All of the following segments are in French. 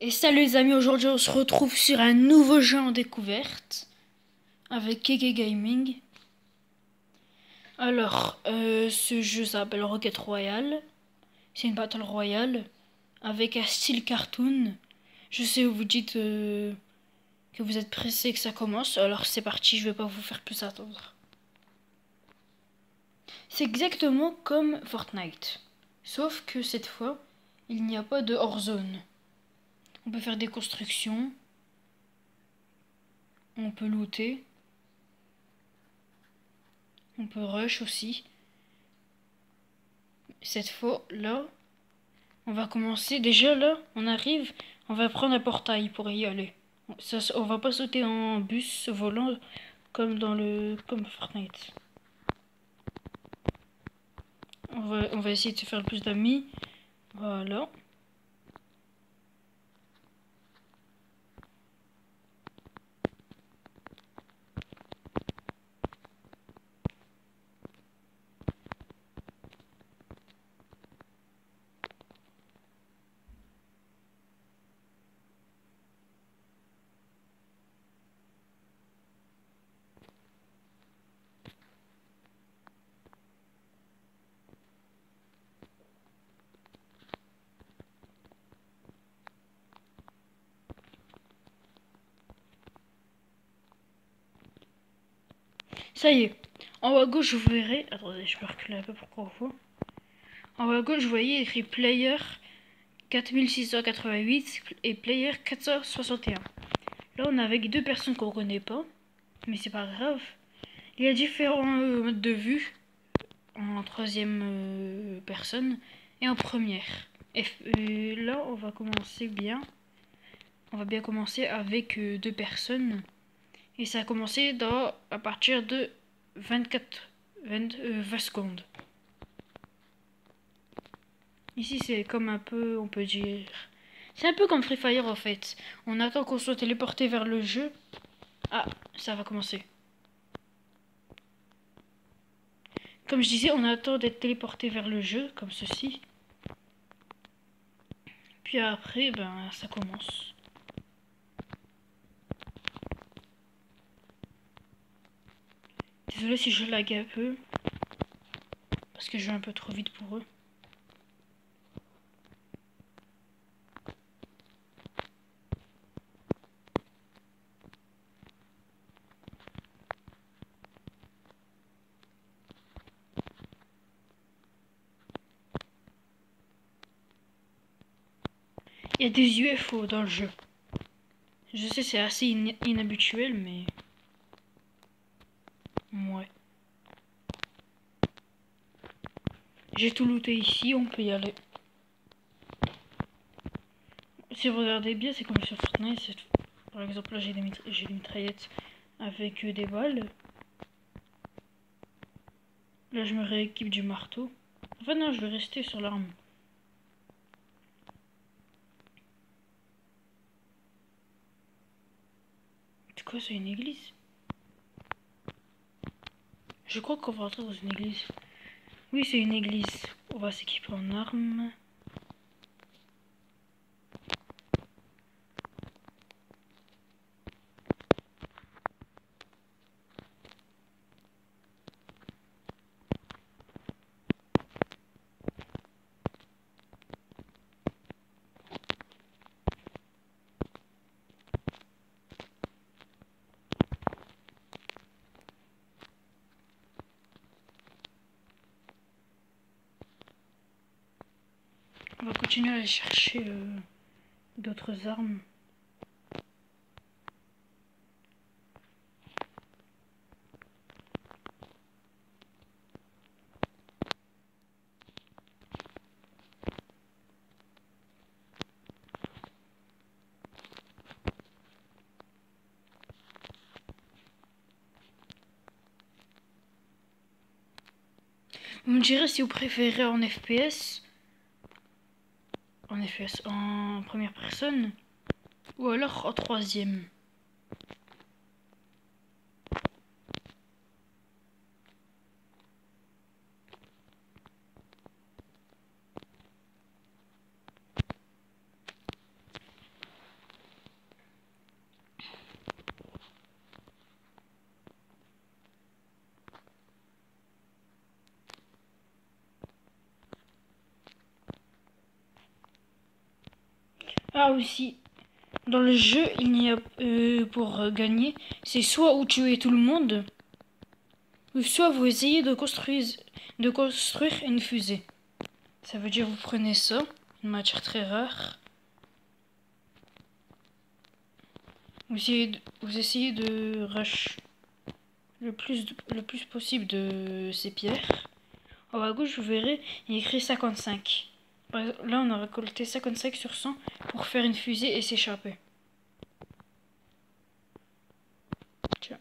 Et salut les amis, aujourd'hui on se retrouve sur un nouveau jeu en découverte avec Keke Gaming. Alors, ce jeu s'appelle Rocket Royale. C'est une battle royale avec un style cartoon. Je sais, vous dites que vous êtes pressé que ça commence, alors c'est parti, je vais pas vous faire plus attendre. C'est exactement comme Fortnite, sauf que cette fois, il n'y a pas de hors-zone. On peut faire des constructions, on peut looter, on peut rush aussi. Cette fois, là, on va commencer. Déjà, là, on arrive, on va prendre un portail pour y aller. On va pas sauter en bus volant comme Fortnite. On va essayer de se faire le plus d'amis. Voilà. Ça y est. En haut à gauche, vous verrez. Attendez, je peux reculer un peu pour qu'on voit. En haut à gauche, vous voyez écrit Player 4688 et Player 461. Là, on est avec deux personnes qu'on connaît pas. Mais c'est pas grave. Il y a différents modes de vue. En troisième personne et en première. Et là, on va commencer bien. On va bien commencer avec deux personnes. Et ça a commencé à partir de 20 secondes. Ici, c'est comme un peu, on peut dire... C'est un peu comme Free Fire en fait. On attend qu'on soit téléporté vers le jeu. Ah, ça va commencer. Comme je disais, on attend d'être téléporté vers le jeu, comme ceci. Puis après, ben, ça commence. Désolé si je lag un peu. Parce que je vais un peu trop vite pour eux. Il y a des UFO dans le jeu. Je sais, c'est assez inhabituel, mais... Ouais. J'ai tout looté ici, on peut y aller. Si vous regardez bien, c'est comme sur Fortnite. Par exemple, là, j'ai des mitraillettes avec des balles. Là, je me rééquipe du marteau. Enfin, non, je vais rester sur l'arme. C'est quoi, c'est une église? Je crois qu'on va rentrer dans une église. Oui, c'est une église. On va s'équiper en armes. On va continuer à aller chercher d'autres armes. Vous me direz si vous préférez en FPS, en première personne, ou alors en troisième. Ah aussi, dans le jeu, il n'y a pour gagner, c'est soit vous tuez tout le monde, ou soit vous essayez de construire une fusée. Ça veut dire vous prenez ça, une matière très rare, vous essayez de rush le plus possible de ces pierres. En haut à gauche, vous verrez, il est écrit 55. Là, on a récolté 55 sur 100 pour faire une fusée et s'échapper. Tiens.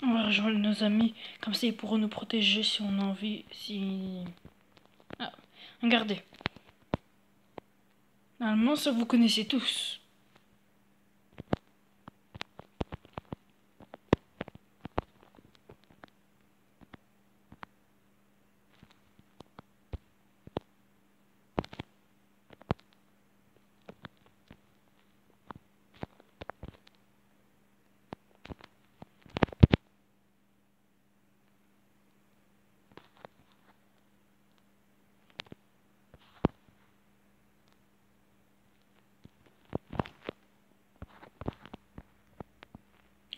On va rejoindre nos amis, comme ça ils pourront nous protéger si on a envie. Si. Ah, regardez. Normalement, ça vous connaissez tous.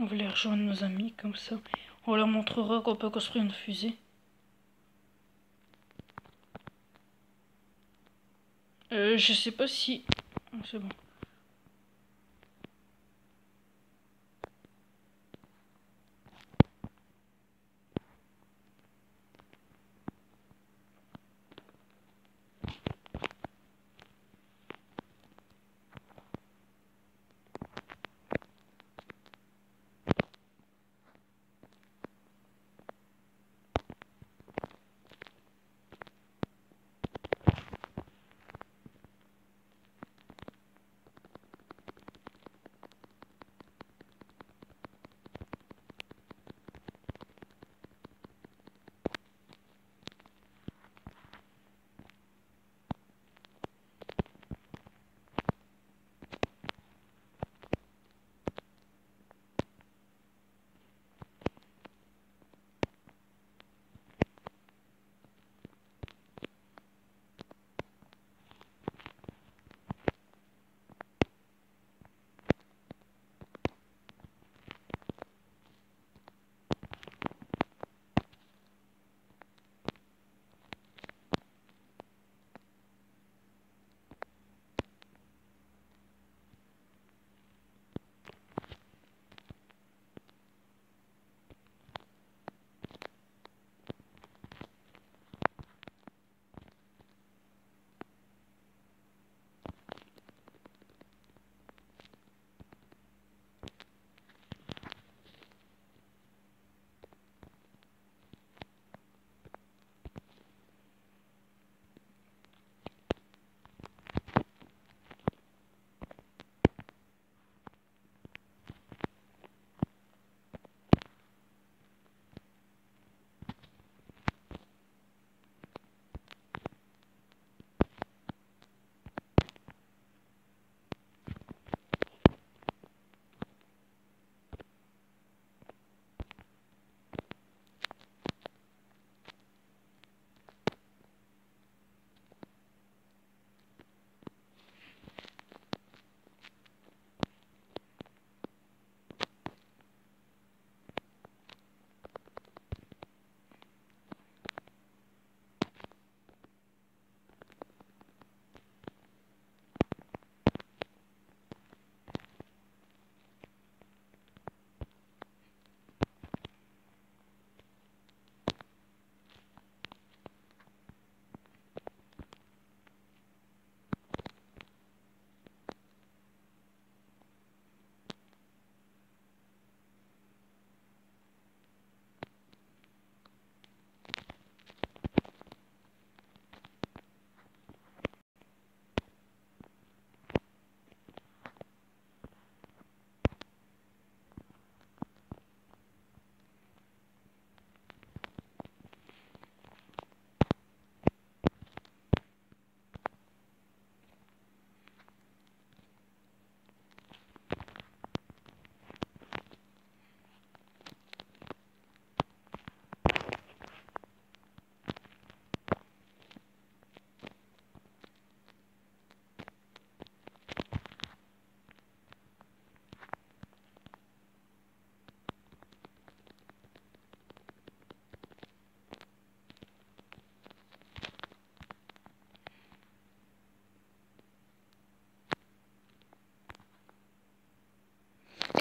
On va les rejoindre nos amis, comme ça. On leur montrera qu'on peut construire une fusée. Je sais pas si. Oh, c'est bon.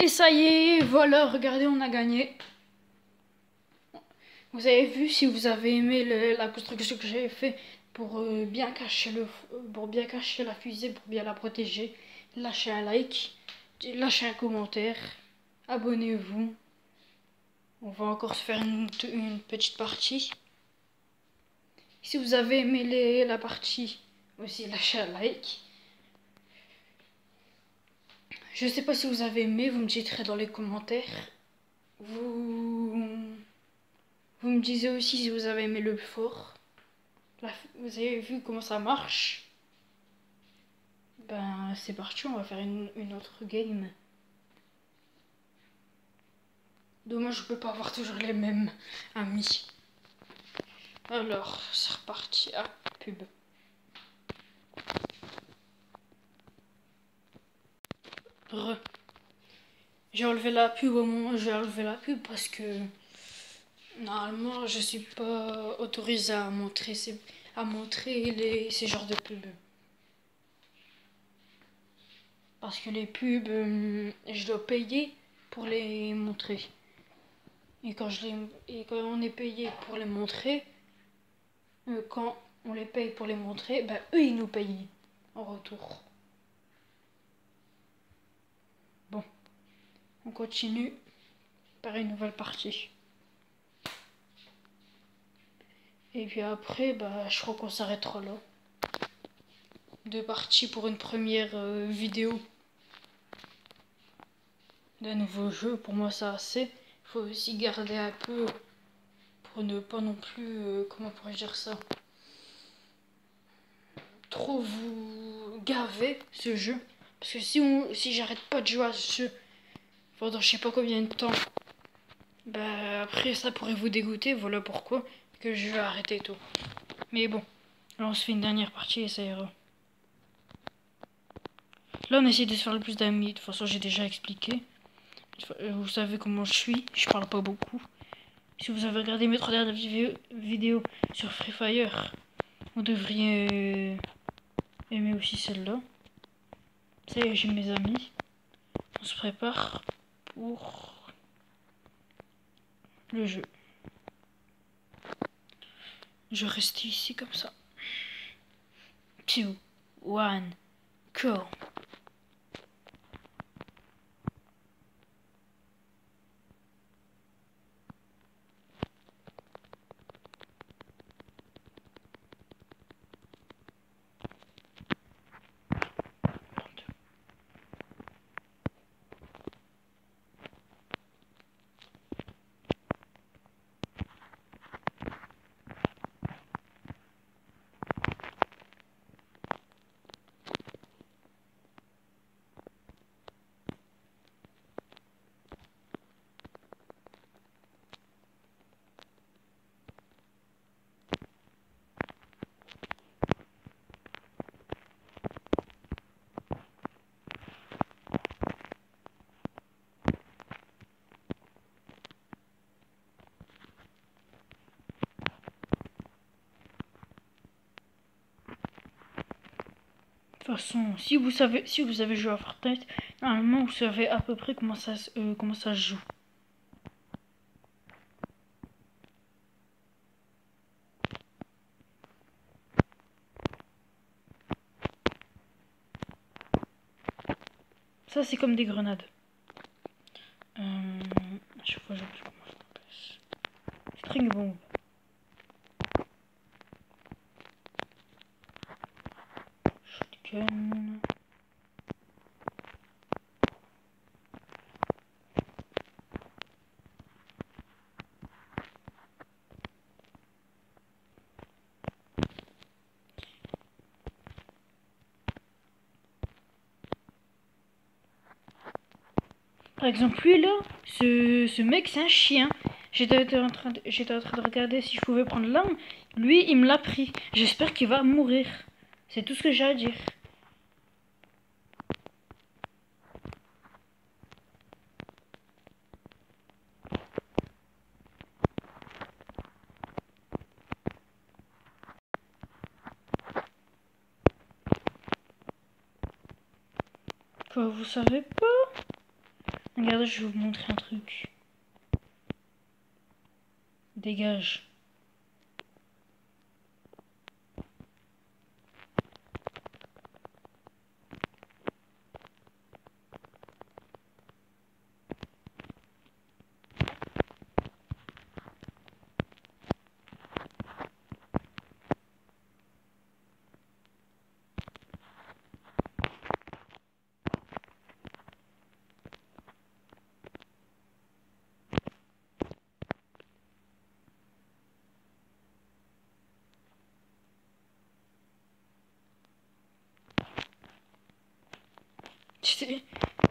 Et ça y est, voilà, regardez, on a gagné. Vous avez vu, si vous avez aimé la construction que j'ai fait pour bien cacher pour bien cacher la fusée, pour bien la protéger, lâchez un like, lâchez un commentaire, abonnez-vous. On va encore se faire une petite partie. Si vous avez aimé la partie, aussi lâchez un like. Je sais pas si vous avez aimé, vous me direz dans les commentaires. Vous me disiez aussi si vous avez aimé le fort. Vous avez vu comment ça marche. Ben c'est parti, on va faire une autre game. Dommage, je peux pas avoir toujours les mêmes amis. Alors, c'est reparti. Ah, pub. J'ai enlevé la pub au moment où j'ai enlevé la pub parce que normalement je suis pas autorisée à montrer ces genres de pubs. Parce que les pubs, je dois payer pour les montrer. Et quand on est payé pour les montrer, quand on les paye pour les montrer, ben eux ils nous payent en retour. Bon, on continue par une nouvelle partie. Et puis après, bah, je crois qu'on s'arrêtera là. 2 parties pour une première vidéo d'un nouveau jeu. Pour moi, c'est assez. Il faut aussi garder un peu pour ne pas non plus, comment pourrais-je dire ça, trop vous gaver ce jeu. Parce que si j'arrête pas de jouer à ce jeu pendant je sais pas combien de temps, bah après ça pourrait vous dégoûter. Voilà pourquoi que je vais arrêter tout. Mais bon, là on se fait une dernière partie et ça ira. Là on essaie de se faire le plus d'amis. De toute façon j'ai déjà expliqué. Vous savez comment je parle pas beaucoup. Si vous avez regardé mes 3 dernières vidéos sur Free Fire, vous devriez aimer aussi celle-là. Ça y est, j'ai mes amis. On se prépare pour le jeu. Je reste ici comme ça. 2, 1, go! De toute façon, si vous avez joué à Fortnite, normalement vous savez à peu près comment ça se joue. Ça c'est comme des grenades. À chaque fois j'oublie comment ça s'appelle. String bomb. Shotgun. Par exemple, lui là, ce mec c'est un chien. J'étais en train de regarder si je pouvais prendre l'arme. Lui, il me l'a pris. J'espère qu'il va mourir. C'est tout ce que j'ai à dire. Quoi, vous savez pas? Regardez, je vais vous montrer un truc. Dégage.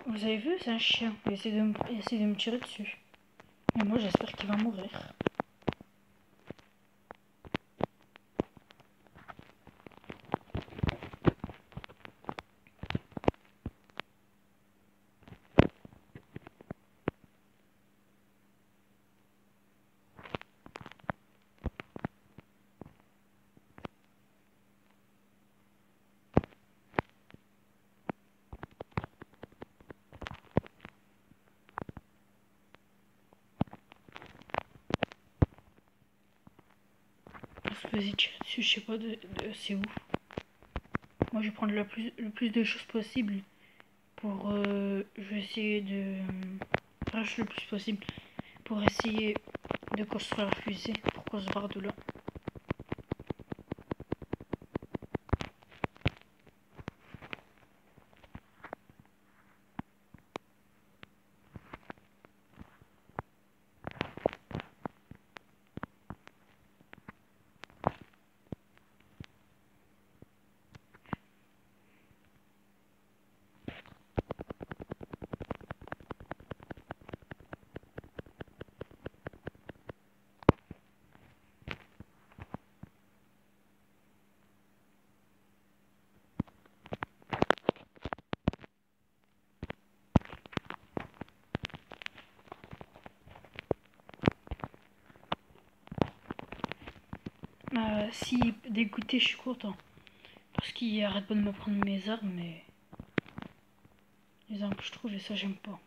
Vous avez vu, c'est un chien. Il essaie de me tirer dessus. Mais moi, j'espère qu'il va mourir. Vas-y, tire dessus, je sais pas c'est où. Moi, je vais prendre le plus de choses possible pour. Je vais essayer de. Rush le plus possible pour essayer de construire la fusée pour qu'on se barre de là. Si dégoûté, je suis content. Parce qu'il arrête pas de me prendre mes armes, mais. Les armes que je trouve, et ça, j'aime pas.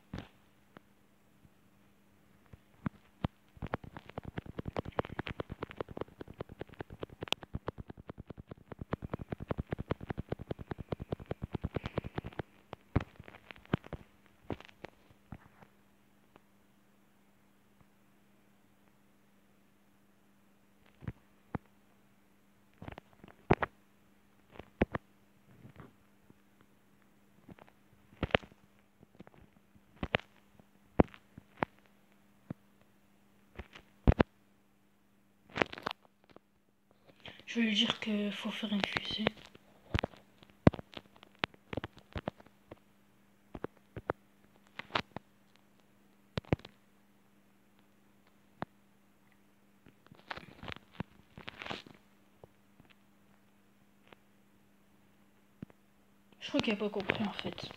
Je vais lui dire qu'il faut faire une fusée. Je crois qu'il a pas compris en fait.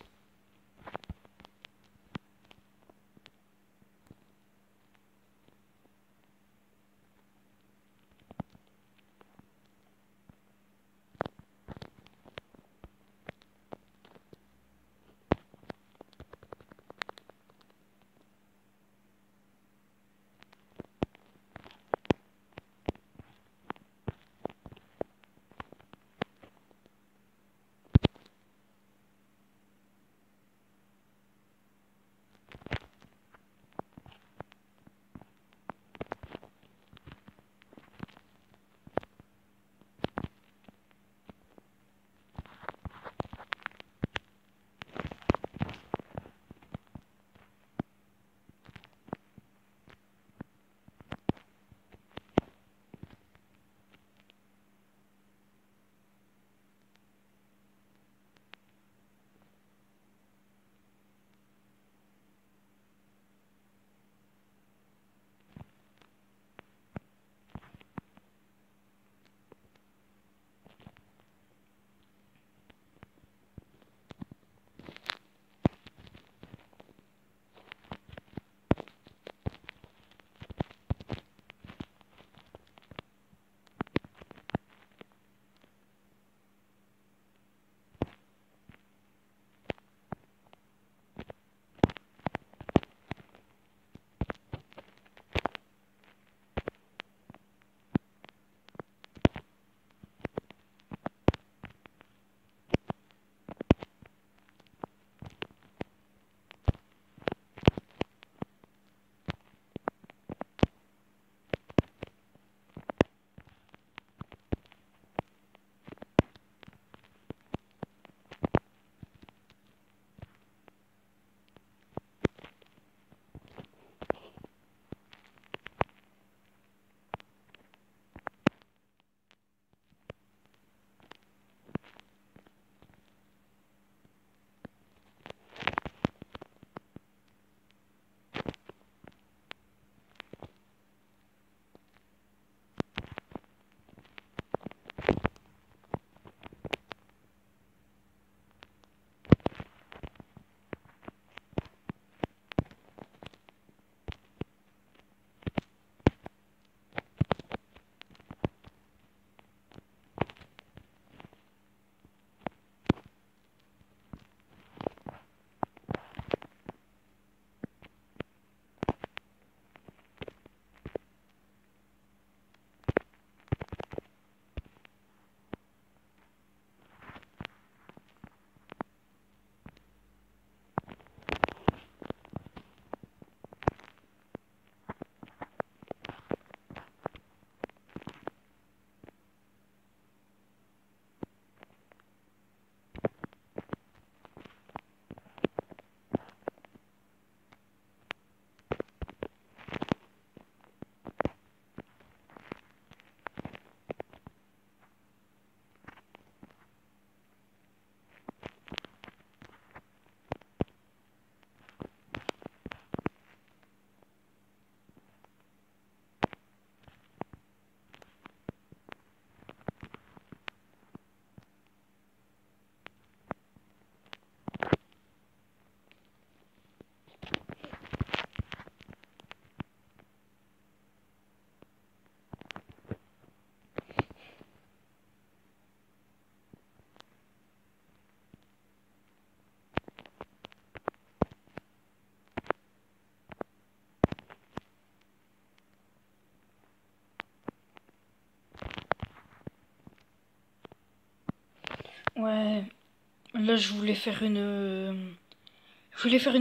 Là, je voulais faire une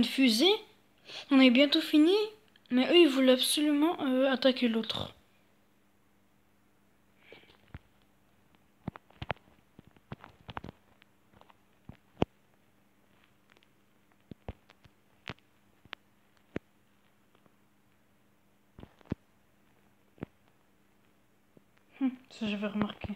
fusée. On est bientôt fini, mais eux, ils voulaient absolument attaquer l'autre. Ça, j'avais remarqué.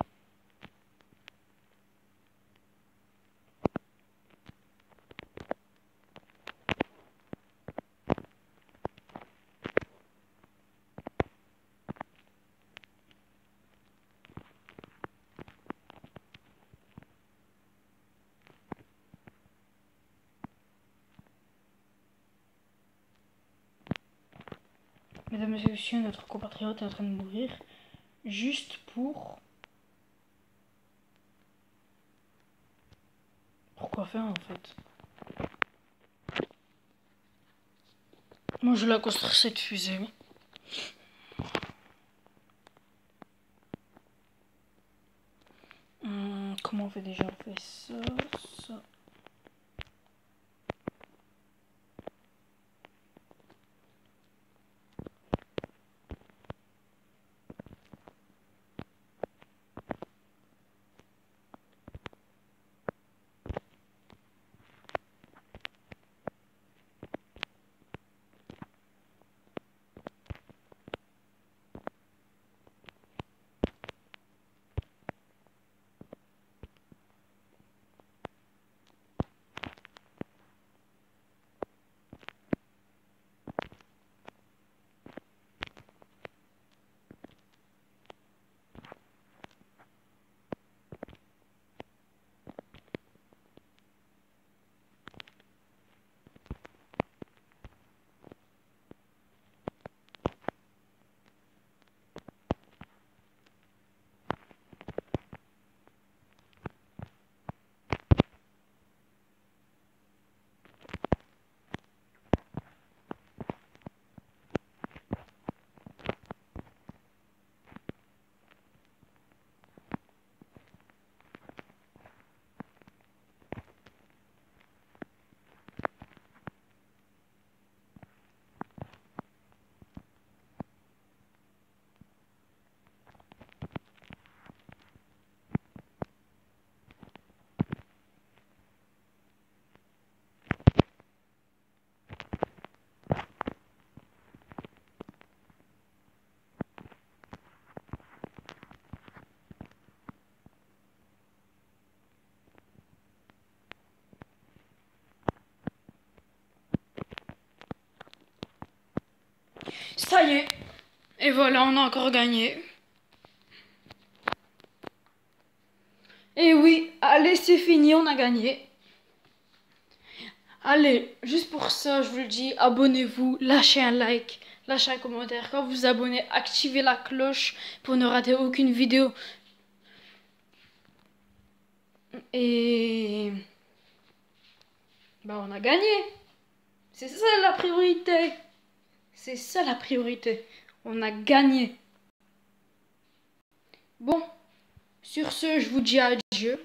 Mesdames et messieurs, notre compatriote est en train de mourir juste pour... Pourquoi faire en fait? Moi je la construire cette fusée. Comment on fait déjà? On fait ça, ça. Ça y est. Et voilà, on a encore gagné. Et oui, allez, c'est fini, on a gagné. Allez, juste pour ça, je vous le dis, abonnez-vous, lâchez un like, lâchez un commentaire. Quand vous vous abonnez, activez la cloche pour ne rater aucune vidéo. Et... bah, on a gagné. C'est ça la priorité. C'est ça la priorité. On a gagné. Bon, sur ce, je vous dis adieu.